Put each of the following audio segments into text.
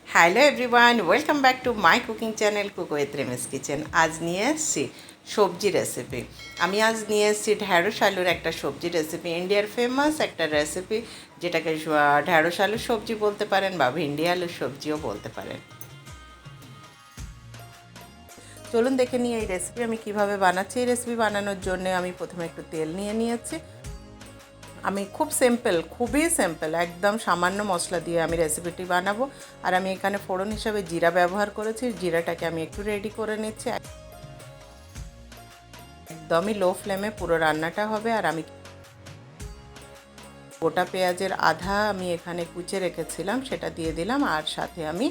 Hello everyone, welcome back to my cooking channel cook with Remi's kitchen. আজ নিয়ে এসেছি সবজি রেসিপি। আমি আজ নিয়ে এসেছি ঢ্যাঁড়স আলুর একটা সবজি রেসিপি, ইন্ডিয়ার ফেমাস একটা রেসিপি, যেটাকে ঢ্যাঁড়স আলুর সবজি বলতে পারেন বা ভিন্ডি আলুর সবজিও বলতে পারেন। চলুন দেখে নিই এই রেসিপি আমি কিভাবে বানাচ্ছি। এই রেসিপি বানানোর জন্য আমি প্রথমে একটু তেল নিয়ে নিয়েছি। আমি খুবই সিম্পল, একদম সামান্য মশলা দিয়ে আমি রেসিপিটি বানাবো। আর আমি এখানে ফোড়ন হিসাবে জিরা ব্যবহার করেছি। জিরাটাকে আমি একটু রেডি করে নিচ্ছি। একদমই লো ফ্লেমে পুরো রান্নাটা হবে। আর আমি গোটা পেঁয়াজের আধা আমি এখানে কুচে রেখেছিলাম, সেটা দিয়ে দিলাম। আর সাথে আমি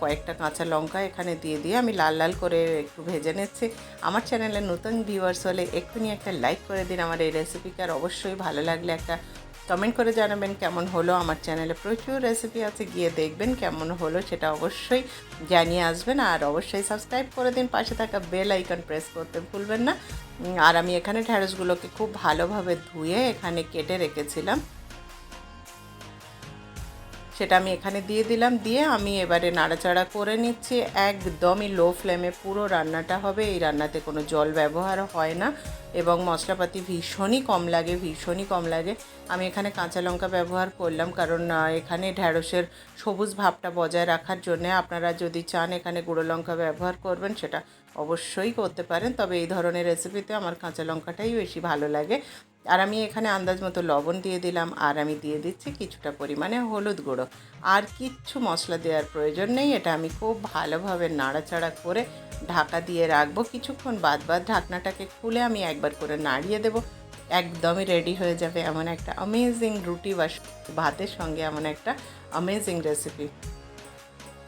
কয়েকটা কাঁচা লঙ্কা এখানে দিয়ে আমি লাল লাল করে একটু ভেজে নিচ্ছি। আমার চ্যানেলে নতুন ভিউয়ার্স হলে এক্ষুনি একটা লাইক করে দিন আমার এই রেসিপিকে। আর অবশ্যই ভালো লাগলে একটা কমেন্ট করে জানাবেন কেমন হলো। আমার চ্যানেলে প্রচুর রেসিপি আছে, গিয়ে দেখবেন কেমন হলো, সেটা অবশ্যই জানিয়ে আসবেন। আর অবশ্যই সাবস্ক্রাইব করে দিন, পাশে থাকা বেল আইকন প্রেস করতে ভুলবেন না। আর আমি এখানে ঢ্যাঁড়সগুলোকে খুব ভালোভাবে ধুয়ে এখানে কেটে রেখেছিলাম, সেটা আমি এখানে দিয়ে দিলাম। দিয়ে আমি এবারে নাড়াচাড়া করে নিচ্ছি। একদমই লো ফ্লেমে পুরো রান্নাটা হবে। এই রান্নাতে কোনো জল ব্যবহার হয় না এবং মশলাপাতি ভীষণই কম লাগে। আমি এখানে কাঁচা লঙ্কা ব্যবহার করলাম, কারণ এখানে ঢ্যাঁড়সের সবুজ ভাবটা বজায় রাখার জন্য। আপনারা যদি চান এখানে গুঁড়ো লঙ্কা ব্যবহার করবেন, সেটা অবশ্যই করতে পারেন, তবে এই ধরনের রেসিপিতে আমার কাঁচা লঙ্কাটাই বেশি ভালো লাগে। আর আমি এখানে আন্দাজ মতো লবণ দিয়ে দিলাম। আর আমি দিয়ে দিচ্ছি কিছুটা পরিমাণে হলুদ গুঁড়ো। আর কিচ্ছু মশলা দেওয়ার প্রয়োজন নেই। এটা আমি খুব ভালোভাবে নাড়াচাড়া করে ঢাকা দিয়ে রাখবো কিছুক্ষণ। বাদ ঢাকনাটাকে খুলে আমি একবার করে নাড়িয়ে দেবো। একদমই রেডি হয়ে যাবে এমন একটা অ্যামেজিং রুটি বা ভাতের সঙ্গে এমন একটা অ্যামেজিং রেসিপি।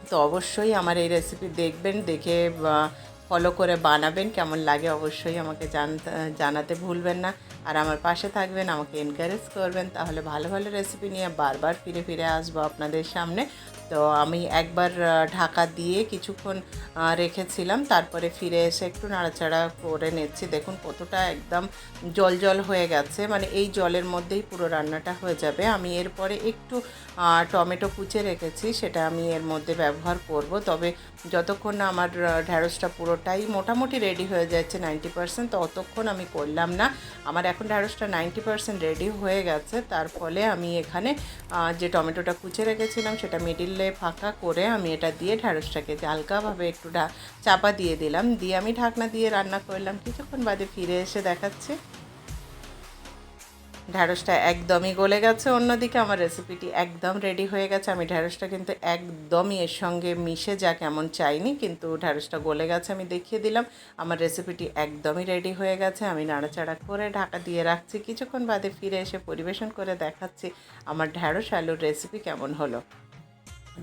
তো অবশ্যই আমার এই রেসিপি দেখবেন, দেখে ফলো করে বানাবেন। কেমন লাগে অবশ্যই আমাকে জানাতে ভুলবেন না। আর আমার পাশে থাকবেন, আমাকে এনকারেজ করবেন, তাহলে ভালো ভালো রেসিপি নিয়ে বারবার ফিরে আসবো আপনাদের সামনে। তো আমি একবার ঢাকা দিয়ে কিছুক্ষণ রেখেছিলাম, তারপরে ফিরে এসে একটু নাড়াচাড়া করে নিচ্ছি। দেখুন কতটা একদম জল হয়ে গেছে, মানে এই জলের মধ্যেই পুরো রান্নাটা হয়ে যাবে। আমি এরপরে একটু টমেটো কুচে রেখেছি, সেটা আমি এর মধ্যে ব্যবহার করব। তবে যতক্ষণ না আমার ঢ্যাঁড়সটা পুরোটাই মোটামুটি রেডি হয়ে যাচ্ছে 90%, তো অতক্ষণ আমি করলাম না। আমার এখন ঢ্যাঁড়সটা 90% রেডি হয়ে গেছে। তার ফলে আমি এখানে যে টমেটোটা কুচে রেখেছিলাম সেটা মিডিলে ফাঁকা করে আমি এটা দিয়ে ঢ্যাঁড়সটাকে হালকাভাবে একটু চাপা দিয়ে দিলাম। দিয়ে আমি ঢাকনা দিয়ে রান্না করলাম। কিছুক্ষণ বাদে ফিরে এসে দেখাচ্ছি ঢ্যাঁড়সটা একদমই গলে গেছে। অন্যদিকে আমার রেসিপিটি একদম রেডি হয়ে গেছে। আমি ঢ্যাঁড়সটা কিন্তু একদমই এর সঙ্গে মিশে যা কেমন চাইনি, কিন্তু ঢ্যাঁড়সটা গলে গেছে, আমি দেখিয়ে দিলাম। আমার রেসিপিটি একদমই রেডি হয়ে গেছে। আমি নাড়াচাড়া করে ঢাকা দিয়ে রাখছি। কিছুক্ষণ বাদে ফিরে এসে পরিবেশন করে দেখাচ্ছি আমার ঢ্যাঁড়স আলুর রেসিপি কেমন হলো।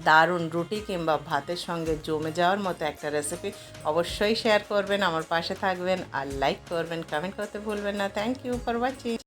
দারুণ রুটি কিংবা ভাতের সঙ্গে জমে যাওয়ার মতো একটা রেসিপি। অবশ্যই শেয়ার করবেন, আমার পাশে থাকবেন, আর লাইক করবেন, কমেন্ট করতে ভুলবেন না। Thank you for watching.